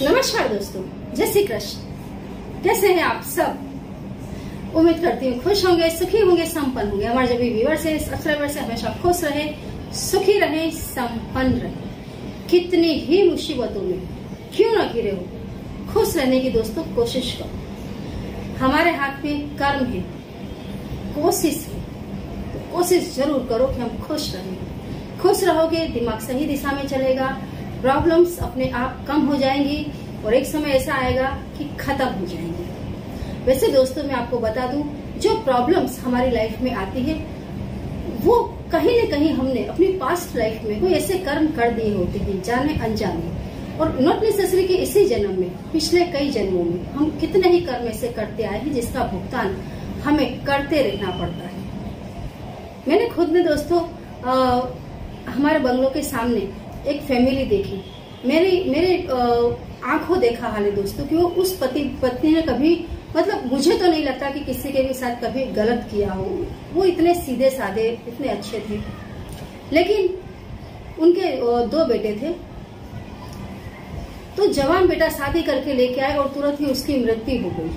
नमस्कार दोस्तों, जय श्री कृष्ण। कैसे हैं आप सब? उम्मीद करती हूँ खुश होंगे, सुखी होंगे, संपन्न होंगे। हमारे जो भी व्यूअर्स हैं, सब्सक्राइबर्स हैं, हमेशा खुश रहे, सुखी रहे, संपन्न रहे। कितनी ही मुसीबतों में क्यों न घिरे हो, खुश रहने की दोस्तों कोशिश करो। हमारे हाथ में कर्म है, कोशिश है, तो कोशिश जरूर करो कि हम खुश रहें। खुश रहोगे, दिमाग सही दिशा में चलेगा, प्रॉब्लम्स अपने आप कम हो जाएंगी और एक समय ऐसा आएगा कि खत्म हो जाएंगी। वैसे दोस्तों, मैं आपको बता दूं, जो प्रॉब्लम्स हमारी लाइफ में आती है वो कहीं न कहीं हमने अपनी पास्ट लाइफ में कोई ऐसे कर्म कर दिए होते हैं, जाने अनजाने, और नॉट नेसेसरी कि इसी जन्म में, पिछले कई जन्मों में हम कितने ही कर्म ऐसे करते आए हैं जिसका भुगतान हमें करते रहना पड़ता है। मैंने खुद ने दोस्तों हमारे बंगलों के सामने एक फैमिली देखी। मेरे आंखों देखा हाल है दोस्तों कि वो उस पति पत्नी ने कभी, मतलब मुझे तो नहीं लगता कि किसी के भी साथ कभी गलत किया हो। वो इतने सीधे साधे, इतने अच्छे थे, लेकिन उनके 2 बेटे थे। तो जवान बेटा शादी करके लेके आए और तुरंत ही उसकी मृत्यु हो गई।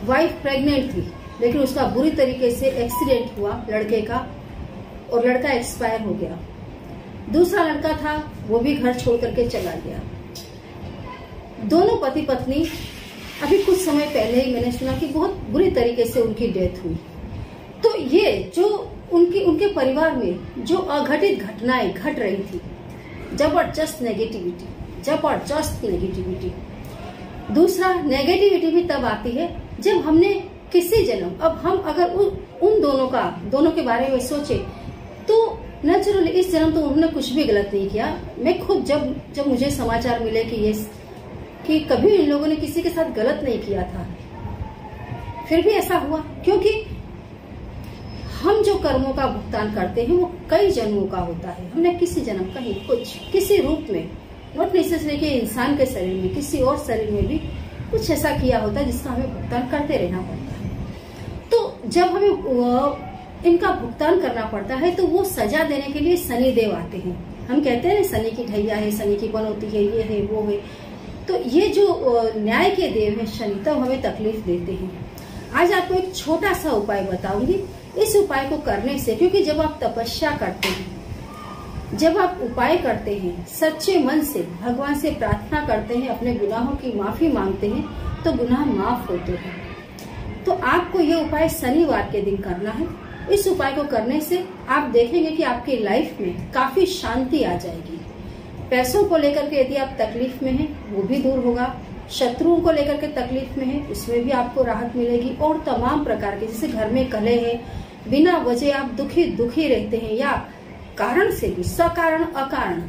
वाइफ प्रेग्नेंट थी, लेकिन उसका बुरी तरीके से एक्सीडेंट हुआ लड़के का, और लड़का एक्सपायर हो गया। दूसरा लड़का था, वो भी घर छोड़ करके चला गया। दोनों पति पत्नी, अभी कुछ समय पहले ही मैंने सुना कि बहुत बुरी तरीके से उनकी डेथ हुई। तो ये जो उनके परिवार में जो अघटित घटनाएं घट रही थी, जबरदस्त नेगेटिविटी। दूसरा, नेगेटिविटी भी तब आती है जब हमने किसी जन्म, अब हम अगर उन दोनों के बारे में सोचे तो नेचुरली इस जन्म तो उन्होंने कुछ भी गलत नहीं किया। मैं खुद जब मुझे समाचार मिले कि कभी इन लोगों ने किसी के साथ गलत नहीं किया था, फिर भी ऐसा हुआ, क्योंकि हम जो कर्मों का भुगतान करते हैं वो कई जन्मों का होता है। हमने किसी जन्म कहीं कुछ, किसी रूप में, नॉट नेसेसरी कि इंसान के शरीर में, किसी और शरीर में भी कुछ ऐसा किया होता है जिसका हमें भुगतान करते रहना पड़ता है। तो जब हमें इनका भुगतान करना पड़ता है तो वो सजा देने के लिए शनि देव आते हैं। हम कहते हैं शनि की ढैया है, शनि की बनौती है, ये है वो है। तो ये जो न्याय के देव है शनि, तब हमें तकलीफ देते हैं। आज आपको एक छोटा सा उपाय बताऊंगी। इस उपाय को करने से, क्योंकि जब आप तपस्या करते हैं, जब आप उपाय करते हैं, सच्चे मन से भगवान से प्रार्थना करते हैं, अपने गुनाहों की माफी मांगते हैं, तो गुनाह माफ होते हैं। तो आपको ये उपाय शनिवार के दिन करना है। इस उपाय को करने से आप देखेंगे कि आपकी लाइफ में काफी शांति आ जाएगी। पैसों को लेकर के यदि आप तकलीफ में हैं, वो भी दूर होगा। शत्रुओं को लेकर के तकलीफ में हैं, उसमें भी आपको राहत मिलेगी। और तमाम प्रकार के, जैसे घर में कलह है, बिना वजह आप दुखी रहते हैं, या कारण से भी, सकारण अकारण,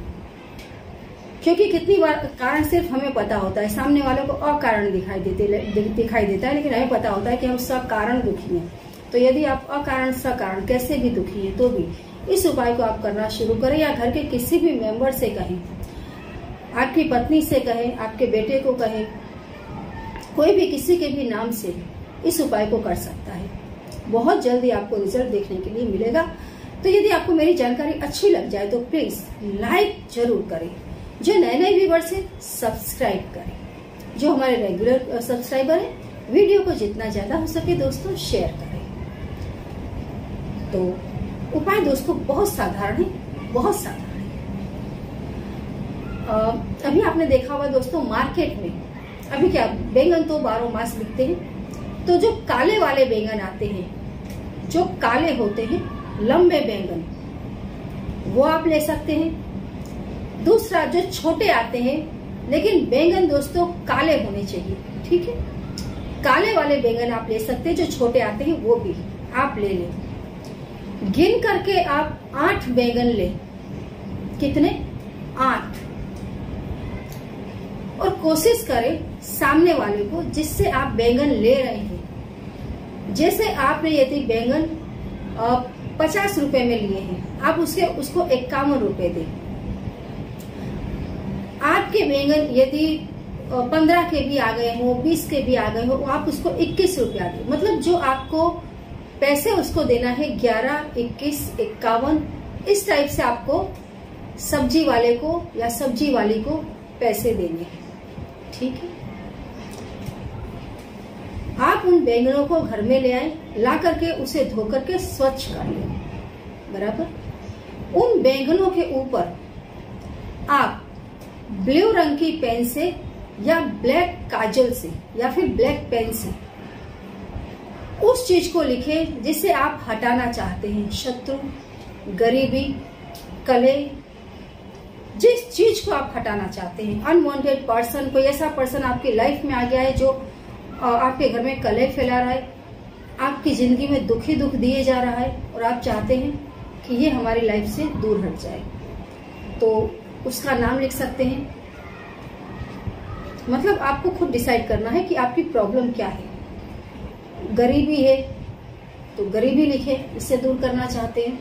क्योंकि कितनी बार कारण सिर्फ हमें पता होता है, सामने वालों को अकारण दिखाई देता है, लेकिन हमें पता होता है कि हम सकारण दुखी हैं। तो यदि आप अकारण सकारण कैसे भी दुखी हैं, तो भी इस उपाय को आप करना शुरू करें, या घर के किसी भी मेंबर से कहें, आपकी पत्नी से कहें, आपके बेटे को कहें, कोई भी किसी के भी नाम से इस उपाय को कर सकता है। बहुत जल्दी आपको रिजल्ट देखने के लिए मिलेगा। तो यदि आपको मेरी जानकारी अच्छी लग जाए तो प्लीज लाइक जरूर करें। जो नए व्यूअर्स हैं, सब्सक्राइब करें। जो हमारे रेगुलर सब्सक्राइबर हैं, वीडियो को जितना ज्यादा हो सके दोस्तों शेयर करें। तो उपाय दोस्तों बहुत साधारण है, बहुत साधारण है। अभी आपने देखा होगा दोस्तों, मार्केट में अभी क्या, बैंगन तो 12 मास बिकते हैं। तो जो काले वाले बैंगन आते हैं, जो काले होते हैं, लंबे बैंगन, वो आप ले सकते हैं। दूसरा, जो छोटे आते हैं, लेकिन बैंगन दोस्तों काले होने चाहिए, ठीक है। काले वाले बैंगन आप ले सकते हैं, जो छोटे आते हैं वो भी आप ले लें। गिन करके आप 8 बैंगन ले। कितने? 8। और कोशिश करें सामने वाले को, जिससे आप बैंगन ले रहे हैं, जैसे आपने यदि बैंगन 50 रुपए में लिए हैं, आप उसको 51 रुपए दें। आपके बैंगन यदि 15 के भी आ गए हो, 20 के भी आ गए हो, आप उसको 21 रुपया दें। मतलब जो आपको पैसे उसको देना है 11, 21, 51, इस टाइप से आपको सब्जी वाले को या सब्जी वाली को पैसे देने हैं। ठीक है, आप उन बैंगनों को घर में ले आए, ला करके उसे धो करके स्वच्छ कर लें। बराबर। उन बैंगनों के ऊपर आप ब्लू रंग की पेन से या ब्लैक काजल से या फिर ब्लैक पेन से उस चीज को लिखे जिसे आप हटाना चाहते हैं। शत्रु, गरीबी, कलह, जिस चीज को आप हटाना चाहते हैं, अनवांटेड पर्सन, कोई ऐसा पर्सन आपकी लाइफ में आ गया है जो आपके घर में कलह फैला रहा है, आपकी जिंदगी में दुख ही दुख दिए जा रहा है और आप चाहते हैं कि ये हमारी लाइफ से दूर हट जाए, तो उसका नाम लिख सकते हैं। मतलब आपको खुद डिसाइड करना है कि आपकी प्रॉब्लम क्या है। गरीबी है तो गरीबी लिखे, इससे दूर करना चाहते हैं।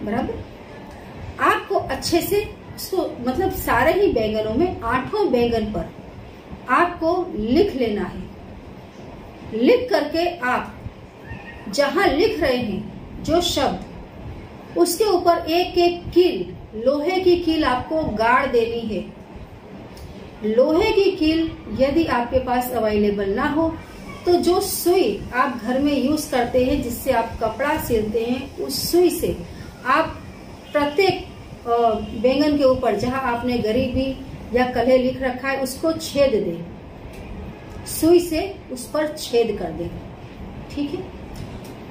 बराबर। आपको अच्छे से उसको मतलब सारे ही बैंगनों में 8 बैंगन पर आपको लिख लेना है। लिख करके आप जहां लिख रहे हैं जो शब्द, उसके ऊपर एक एक कील, लोहे की कील आपको गाड़ देनी है। लोहे की कील यदि आपके पास अवेलेबल ना हो तो जो सुई आप घर में यूज करते हैं, जिससे आप कपड़ा सिलते हैं, उस सुई से आप प्रत्येक बैंगन के ऊपर जहां आपने गरीबी या कलह लिख रखा है उसको छेद दें, सुई से उस पर छेद कर दें। ठीक है।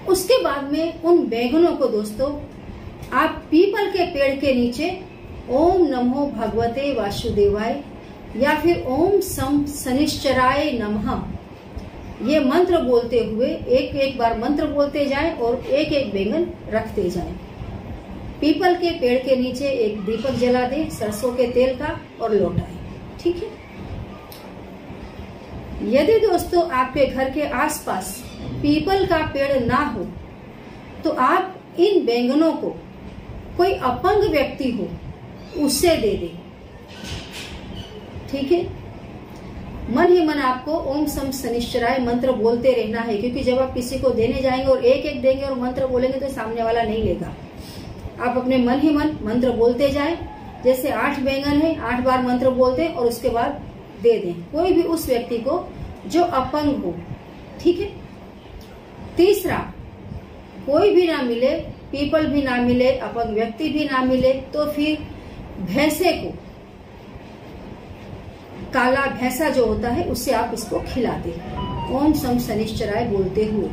उसके बाद में उन बैंगनों को दोस्तों आप पीपल के पेड़ के नीचे ओम नमो भगवते वासुदेवाय या फिर ओम सम शनिश्चराय नमः ये मंत्र बोलते हुए एक एक बार मंत्र बोलते जाएं और एक एक बैंगन रखते जाएं। पीपल के पेड़ के नीचे एक दीपक जला दें सरसों के तेल का और लौटाएं। ठीक है। यदि दोस्तों आपके घर के आसपास पीपल का पेड़ ना हो तो आप इन बैंगनों को कोई अपंग व्यक्ति हो उसे दे दें। ठीक है। मन ही मन आपको ओम सम शनिश्चराय मंत्र बोलते रहना है, क्योंकि जब आप किसी को देने जाएंगे और एक एक देंगे और मंत्र बोलेंगे तो सामने वाला नहीं लेगा। आप अपने मन ही मन मंत्र बोलते जाएं। जैसे 8 बैंगन है, 8 बार मंत्र बोलते और उसके बाद दे दें कोई भी उस व्यक्ति को जो अपंग हो। ठीक है। तीसरा, कोई भी ना मिले, पीपल भी ना मिले, अपंग व्यक्ति भी ना मिले, तो फिर भैंसे को, काला भैंसा जो होता है उससे आप इसको खिला दें ओम सम शनिश्चराय बोलते हुए।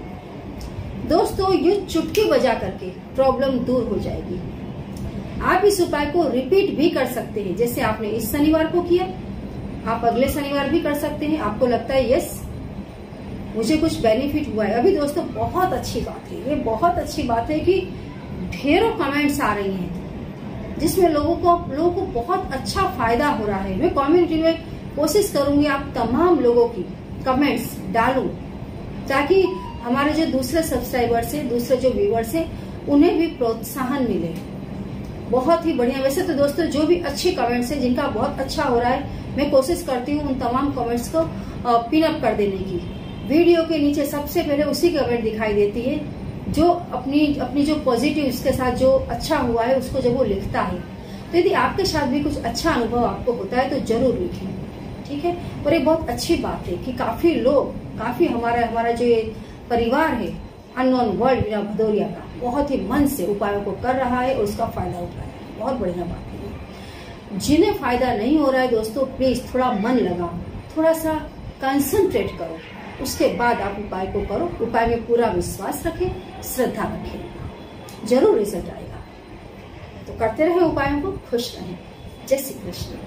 दोस्तों ये चुटकी बजा करके प्रॉब्लम दूर हो जाएगी। आप इस उपाय को रिपीट भी कर सकते हैं, जैसे आपने इस शनिवार को किया, आप अगले शनिवार भी कर सकते हैं। आपको लगता है यस मुझे कुछ बेनिफिट हुआ है। अभी दोस्तों बहुत अच्छी बात है, ये बहुत अच्छी बात है कि ढेरों कमेंट्स आ रही हैं जिसमें लोगों को बहुत अच्छा फायदा हो रहा है। मैं कम्युनिटी में कोशिश करूंगी आप तमाम लोगों की कमेंट्स डालूं ताकि हमारे जो दूसरे सब्सक्राइबर्स हैं, दूसरे जो व्यूअर्स हैं, उन्हें भी प्रोत्साहन मिले। बहुत ही बढ़िया। वैसे तो दोस्तों जो भी अच्छे कमेंट्स हैं जिनका बहुत अच्छा हो रहा है, मैं कोशिश करती हूँ उन तमाम कमेंट्स को पिन अप कर देने की। वीडियो के नीचे सबसे पहले उसी कमेंट दिखाई देती है जो अपनी जो पॉजिटिव इसके साथ जो अच्छा हुआ है उसको जब वो लिखता है। तो यदि आपके साथ भी कुछ अच्छा अनुभव आपको होता है तो जरूर लिखें। ठीक है। और ये बहुत अच्छी बात है कि काफी लोग, काफी हमारा जो ये परिवार है अननोन वर्ल्ड विनय भदौरिया का बहुत ही मन से उपायों को कर रहा है और उसका फायदा उठा रहा है। बहुत बढ़िया बात है। जिन्हें फायदा नहीं हो रहा है दोस्तों, प्लीज थोड़ा मन लगाओ, थोड़ा सा कंसंट्रेट करो, उसके बाद आप उपाय को करो। उपाय में पूरा विश्वास रखें, श्रद्धा रखें, जरूर रिजल्ट आएगा। तो करते रहे उपायों को, खुश रहें। जय श्री कृष्ण।